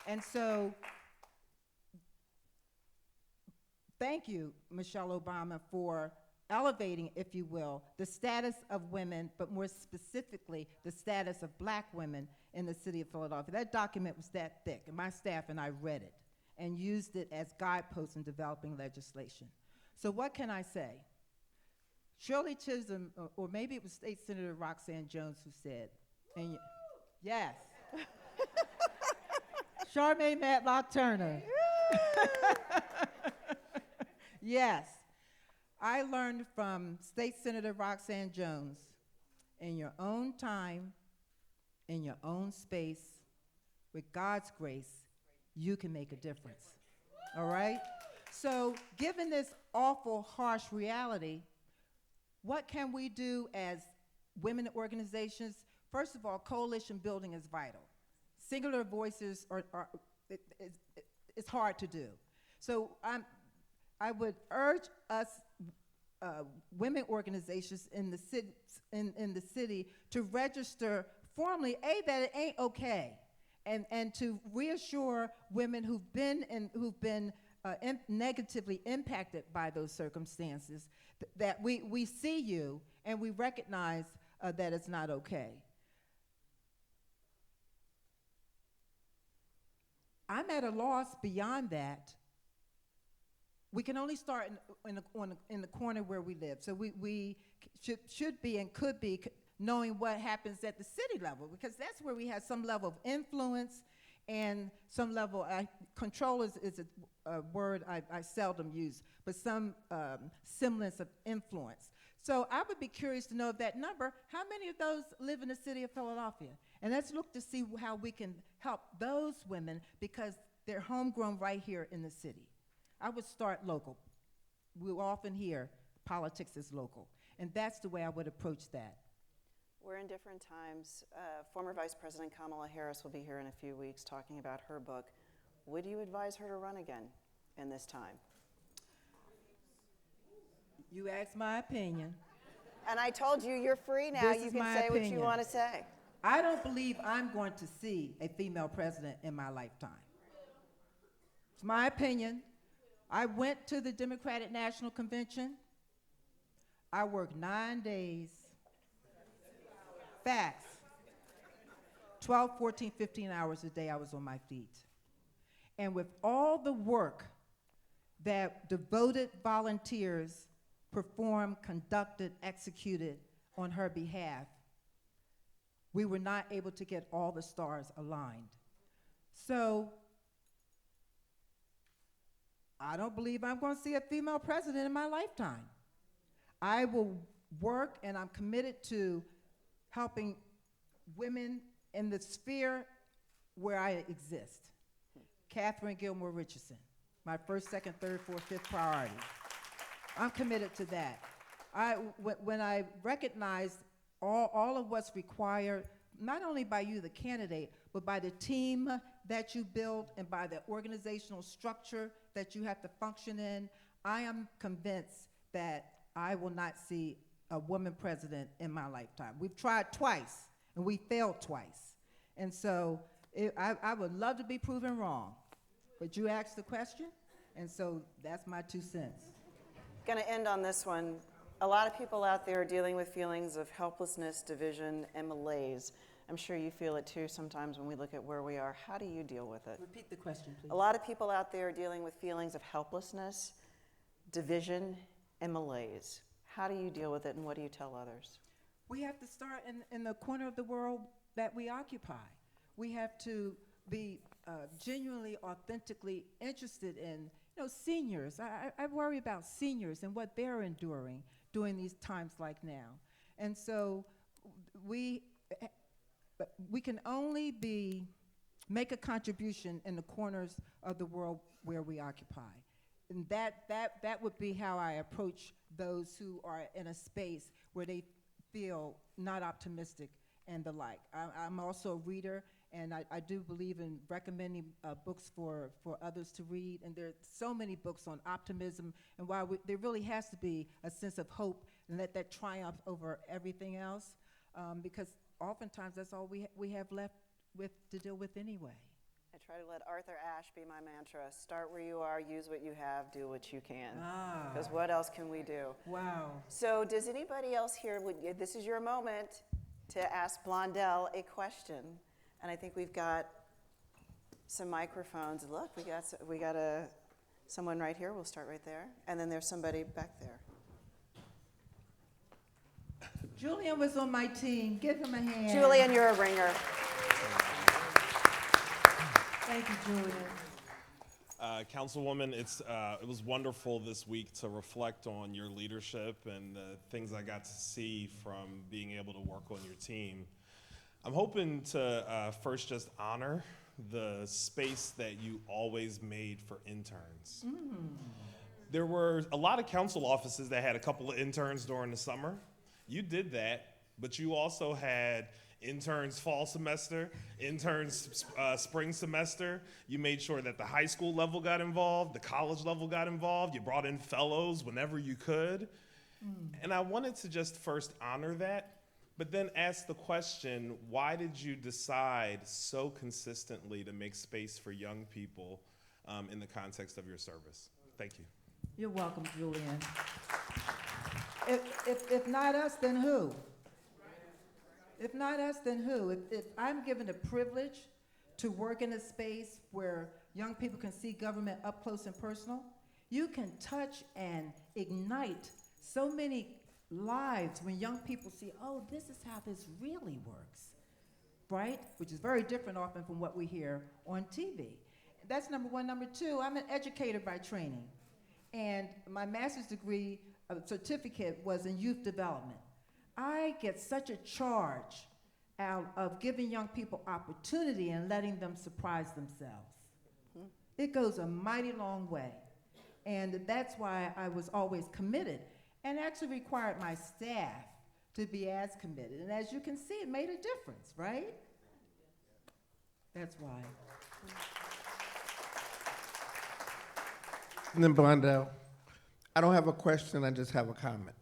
And so, thank you, Michelle Obama, for elevating, if you will, the status of women, but more specifically, the status of black women in the city of Philadelphia. That document was that thick, and my staff and I read it and used it as guideposts in developing legislation. So what can I say? Shirley Chisholm, or maybe it was State Senator Roxanne Jones who said, and yes, Charmaine Matlock Turner. Yes. I learned from State Senator Roxanne Jones, in your own time, in your own space, with God's grace, you can make a difference. All right? So, given this awful, harsh reality, what can we do as women organizations? First of all, coalition building is vital. Singular voices it's hard to do. So I would urge us, women organizations in the city to register formally, that it ain't okay, and to reassure women who've been negatively impacted by those circumstances that we see you and we recognize that it's not okay. I'm at a loss beyond that. We can only start in the corner where we live. So we should be and could be knowing what happens at the city level, because that's where we have some level of influence and some level, control is a word I seldom use, but some semblance of influence. So I would be curious to know of that number, how many of those live in the city of Philadelphia? And let's look to see how we can help those women, because they're homegrown right here in the city. I would start local. We often hear politics is local, and that's the way I would approach that. We're in different times. Former Vice President Kamala Harris will be here in a few weeks talking about her book. Would you advise her to run again in this time? You asked my opinion. And I told you, you're free now. You can say what you want to say. I don't believe I'm going to see a female president in my lifetime. It's my opinion. I went to the Democratic National Convention. I worked 9 days. Facts. 12, 14, 15 hours a day I was on my feet. And with all the work that devoted volunteers performed, conducted, executed on her behalf, we were not able to get all the stars aligned. So I don't believe I'm going to see a female president in my lifetime. I will work, and I'm committed to helping women in the sphere where I exist. Catherine Gilmore Richardson, my first, second, third, fourth, fifth priority. I'm committed to that. When I recognize all of what's required, not only by you, the candidate, but by the team that you build and by the organizational structure that you have to function in, I am convinced that I will not see a woman president in my lifetime. We've tried twice, and we failed twice. And so I would love to be proven wrong, but you asked the question, and so that's my 2 cents. Going to end on this one. A lot of people out there are dealing with feelings of helplessness, division, and malaise. I'm sure you feel it too sometimes when we look at where we are. How do you deal with it? Repeat the question, please. A lot of people out there are dealing with feelings of helplessness, division, and malaise. How do you deal with it, and what do you tell others? We have to start in the corner of the world that we occupy. We have to be genuinely, authentically interested in, seniors. I worry about seniors and what they're enduring during these times like now. And so we can only make a contribution in the corners of the world where we occupy. And that would be how I approach those who are in a space where they feel not optimistic and the like. I'm also a reader, and I do believe in recommending books for others to read. And there are so many books on optimism, and why there really has to be a sense of hope and let that triumph over everything else, because oftentimes that's all we have left to deal with anyway. I try to let Arthur Ashe be my mantra. Start where you are, use what you have, do what you can. Because what else can we do? Wow. So does anybody else here, this is your moment to ask Blondell a question. And I think we've got some microphones. Look, we got someone right here. We'll start right there. And then there's somebody back there. Julian was on my team. Give him a hand. Julian, you're a ringer. Thank you, Julian. Councilwoman, it was wonderful this week to reflect on your leadership and the things I got to see from being able to work on your team. I'm hoping to first just honor the space that you always made for interns. There were a lot of council offices that had a couple of interns during the summer. You did that, but you also had interns fall semester, interns spring semester. You made sure that the high school level got involved, the college level got involved. You brought in fellows whenever you could. And I wanted to just first honor that, but then ask the question, why did you decide so consistently to make space for young people in the context of your service? Thank you. You're welcome, Julian. If not us, then who? If not us, then who? If I'm given the privilege to work in a space where young people can see government up close and personal, you can touch and ignite so many lives when young people see, oh, this is how this really works, right? Which is very different often from what we hear on TV. That's number one. Number two, I'm an educator by training, and my master's degree certificate was in youth development. I get such a charge out of giving young people opportunity and letting them surprise themselves. It goes a mighty long way. And that's why I was always committed, and actually required my staff to be as committed. And as you can see, it made a difference, right? That's why. And then Blondell, I don't have a question, I just have a comment.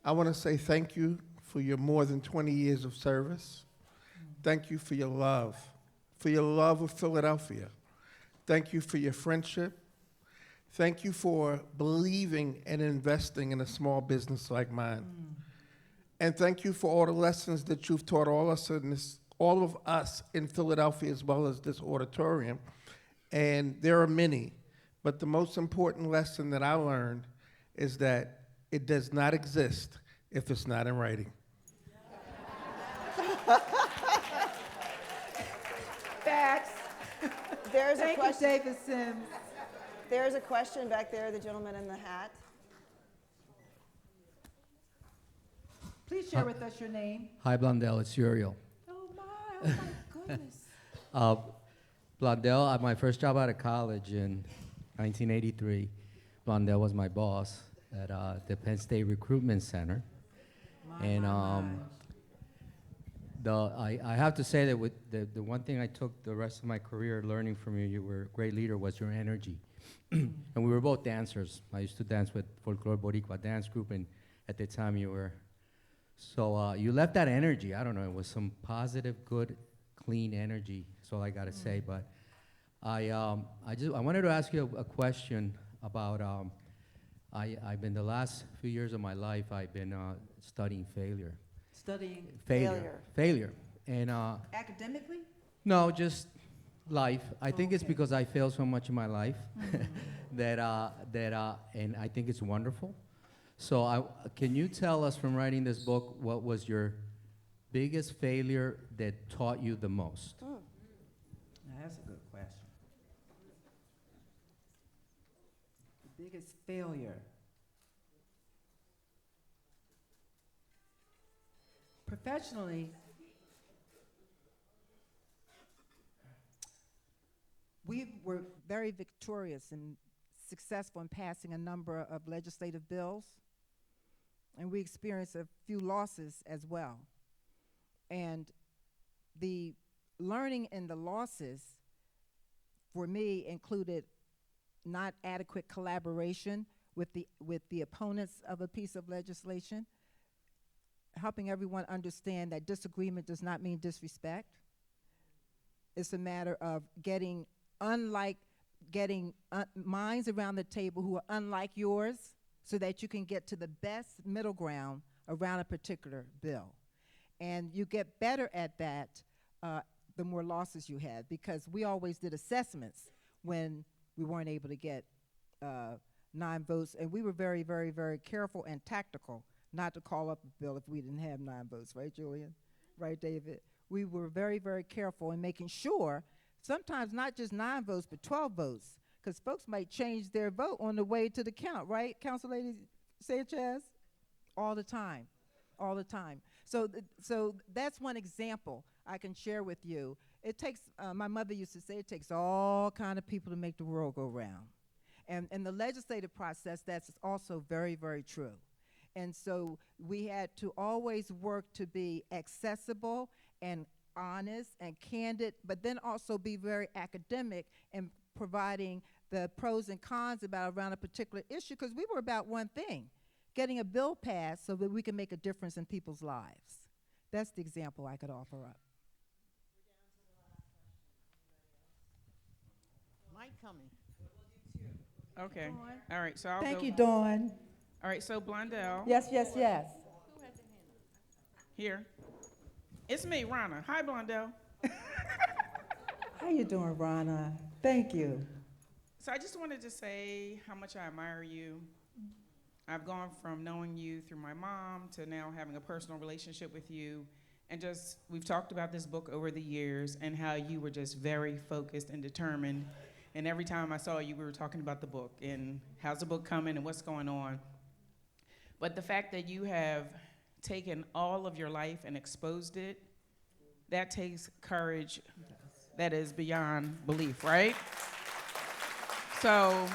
I want to say thank you for your more than 20 years of service. Thank you for your love of Philadelphia. Thank you for your friendship. Thank you for believing and investing in a small business like mine. And thank you for all the lessons that you've taught all of us in Philadelphia, as well as this auditorium. And there are many, but the most important lesson that I learned is that it does not exist if it's not in writing. Facts. There's a Thank you, question. David Sims. There's a question back there, the gentleman in the hat. Please share with us your name. Hi, Blondell. It's Uriel. Oh my goodness. Blondell, my first job out of college in 1983, Blondell was my boss at the Penn State Recruitment Center. And I have to say that with the one thing I took the rest of my career learning from you, you were a great leader, was your energy. And we were both dancers. I used to dance with Folklore Boricua Dance Group, and at the time you were. So you left that energy. I don't know, it was some positive, good, clean energy. That's all I gotta say. But I wanted to ask you a question about, I've been the last few years of my life, I've been studying failure. Studying Failure. And academically? no, just life. I think it's Okay. because I failed so much in my life that and I think it's wonderful. So can you tell us from writing this book what was your biggest failure that taught you the most? That's a good question. The biggest failure. Professionally, we were very victorious and successful in passing a number of legislative bills, and we experienced a few losses as well. And the learning in the losses, for me, included not adequate collaboration with the opponents of a piece of legislation, helping everyone understand that disagreement does not mean disrespect. It's a matter of getting minds around the table who are unlike yours so that you can get to the best middle ground around a particular bill. And you get better at that the more losses you had, because we always did assessments when we weren't able to get 9 votes, and we were very, very, very careful and tactical not to call up a bill if we didn't have 9 votes, right, Julian? Right, David? We were very, very careful in making sure, sometimes not just 9 votes, but 12 votes, because folks might change their vote on the way to the count, right, Council Lady Sanchez? All the time, all the time. So that's one example I can share with you. It takes, my mother used to say, it takes all kind of people to make the world go round. And in the legislative process, that's also very, very true. And so we had to always work to be accessible and honest and candid, but then also be very academic in providing the pros and cons around a particular issue, because we were about one thing: getting a bill passed so that we can make a difference in people's lives. That's the example I could offer up. Mike coming. Okay. Dawn. All right. So I'll Thank go. you, Dawn. All right. So Blondell. Yes, yes, yes. Here. It's me, Rana. Hi, Blondell. How you doing, Rana? Thank you. So I just wanted to say how much I admire you. I've gone from knowing you through my mom to now having a personal relationship with you. And just, we've talked about this book over the years and how you were just very focused and determined. And every time I saw you, we were talking about the book and how's the book coming and what's going on. But the fact that you have taken all of your life and exposed it, that takes courage that is beyond belief, right? So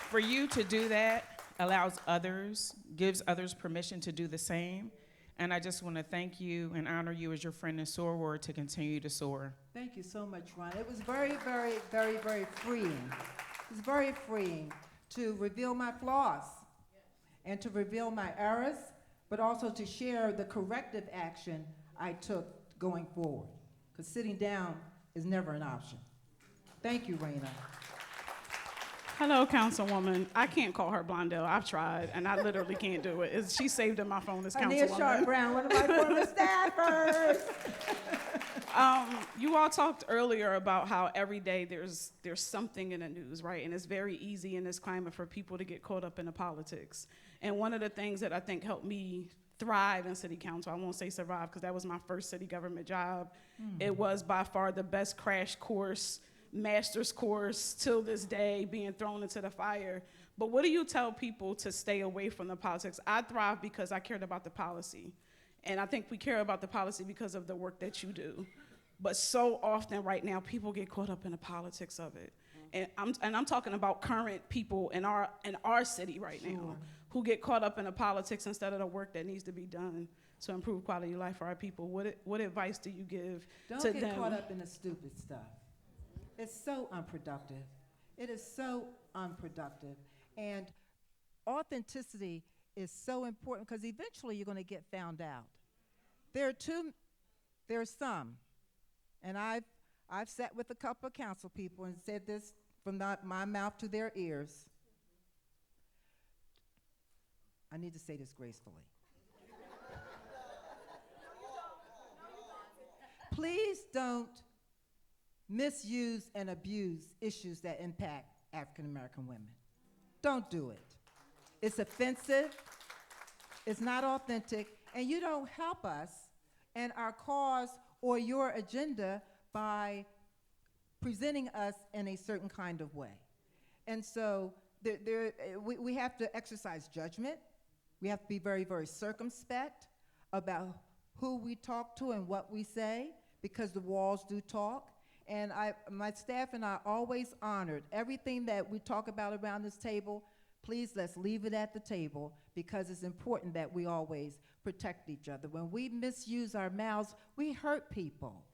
for you to do that allows others, gives others permission to do the same. And I just want to thank you and honor you as your friend and soror to continue to soar. Thank you so much, Ron. It was very, very, very, very freeing. It was very freeing to reveal my flaws and to reveal my errors, but also to share the corrective action I took going forward. Because sitting down is never an option. Thank you, Raina. Hello, Councilwoman. I can't call her Blondell. I've tried, and I literally can't do it. She's saved in my phone as Ania Councilwoman. Sharp-Brown, one of my former staffers. You all talked earlier about how every day there's something in the news, right? And it's very easy in this climate for people to get caught up in the politics. And one of the things that I think helped me thrive in city council, I won't say survive because that was my first city government job. It was by far the best crash course, master's course till this day, being thrown into the fire. But what do you tell people to stay away from the politics? I thrive because I cared about the policy. And I think we care about the policy because of the work that you do. But so often right now, people get caught up in the politics of it. And I'm talking about current people in our city right now who get caught up in the politics instead of the work that needs to be done to improve quality of life for our people. What advice do you give to them? Don't get caught up in the stupid stuff. It's so unproductive. It is so unproductive. And authenticity is so important because eventually you're going to get found out. There are some, and I've sat with a couple of council people and said this from my mouth to their ears. I need to say this gracefully. Please don't misuse and abuse issues that impact African American women. Don't do it. It's offensive, it's not authentic, and you don't help us and our cause or your agenda by presenting us in a certain kind of way. And so we have to exercise judgment. We have to be very, very circumspect about who we talk to and what we say, because the walls do talk. And my staff and I always honored everything that we talk about around this table. Please, let's leave it at the table, because it's important that we always protect each other. When we misuse our mouths, we hurt people.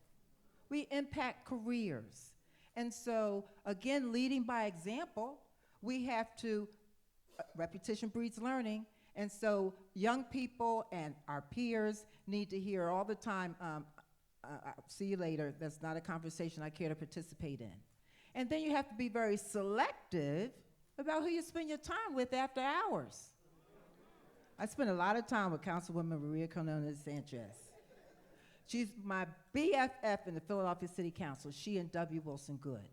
We impact careers. And so, again, leading by example, we have to, repetition breeds learning, and so young people and our peers need to hear all the time, see you later, that's not a conversation I care to participate in. And then you have to be very selective about who you spend your time with after hours. I spent a lot of time with Councilwoman Maria Cornelius Sanchez. She's my BFF in the Philadelphia City Council, she and W. Wilson Good.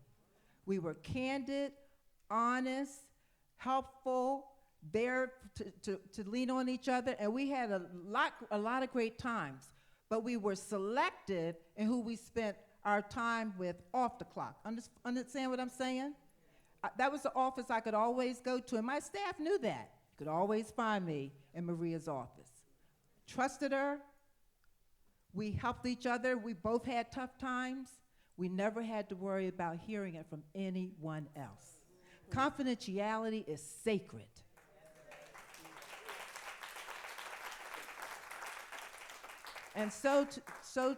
We were candid, honest, helpful, there to lean on each other, and we had a lot of great times, but we were selective in who we spent our time with off the clock. Understand what I'm saying? That was the office I could always go to, and my staff knew that. You could always find me in Maria's office. Trusted her. We helped each other. We both had tough times. We never had to worry about hearing it from anyone else. Confidentiality is sacred. And so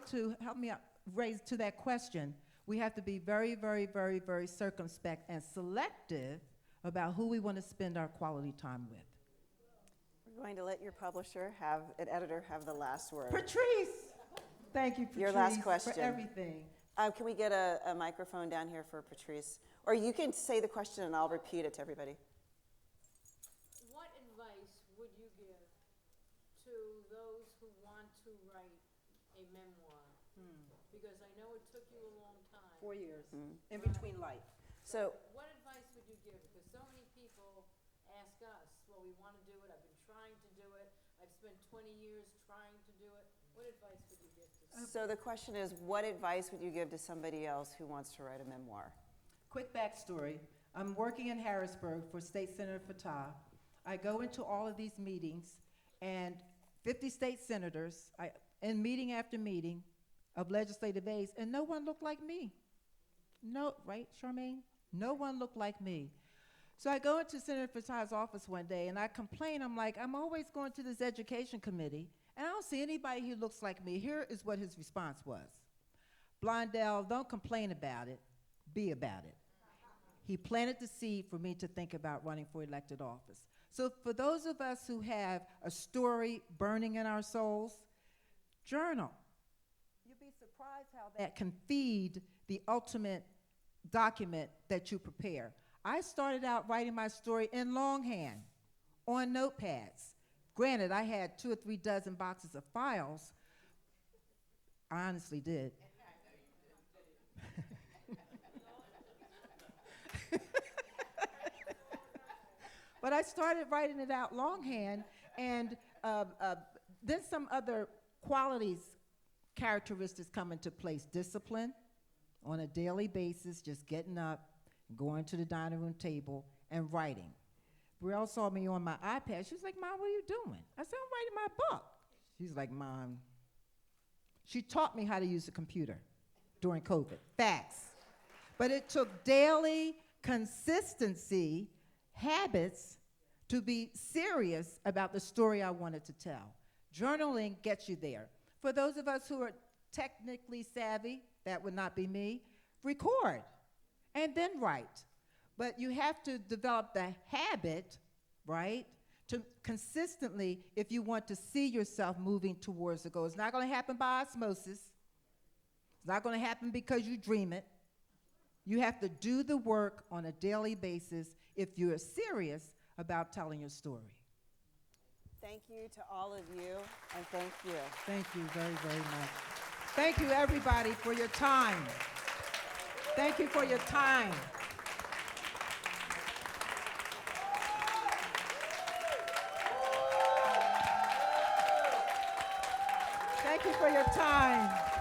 to help me raise to that question, we have to be very, very, very, very circumspect and selective about who we want to spend our quality time with. We're going to let your publisher an editor have the last word. Patrice! Thank you, Patrice, Your last question. for everything. Can we get a microphone down here for Patrice? Or you can say the question and I'll repeat it to everybody. What advice would you give to those who want to write a memoir? Because I know it took you a long time. 4 years, in between life. So, What advice would you give? Because so many people ask us, well, we want to do it, I've been trying to do it, I've spent 20 years trying to do it. What advice would you give to someone? so the question is, what advice would you give to somebody else who wants to write a memoir? Quick backstory. I'm working in Harrisburg for State Senator Fatah. I go into all of these meetings, and 50 state senators, in meeting after meeting of legislative aides, and no one looked like me. No, right, Charmaine? No one looked like me. So I go into Senator Fatah's office one day, and I complain. I'm like, I'm always going to this education committee, and I don't see anybody who looks like me. Here is what his response was. Blondell, don't complain about it, be about it. He planted the seed for me to think about running for elected office. So for those of us who have a story burning in our souls, journal. You'll be surprised how that can feed the ultimate document that you prepare. I started out writing my story in longhand on notepads. Granted, I had 2 or 3 dozen boxes of files. I honestly did. But I started writing it out longhand, and then some other qualities, characteristics come into place. Discipline on a daily basis, just getting up, going to the dining room table, and writing. Brielle saw me on my iPad. She was like, Mom, what are you doing? I said, I'm writing my book. She's like, Mom. She taught me how to use a computer. during COVID. Facts. But it took daily consistency, habits, to be serious about the story I wanted to tell. Journaling gets you there. For those of us who are technically savvy, that would not be me, record and then write. But you have to develop the habit, right, to consistently, if you want to see yourself moving towards the goal. It's not going to happen by osmosis. It's not going to happen because you dream it. You have to do the work on a daily basis if you're serious about telling your story. Thank you to all of you, and thank you. Thank you very, very much. Thank you, everybody, for your time. Thank you for your time. Thank you for your time.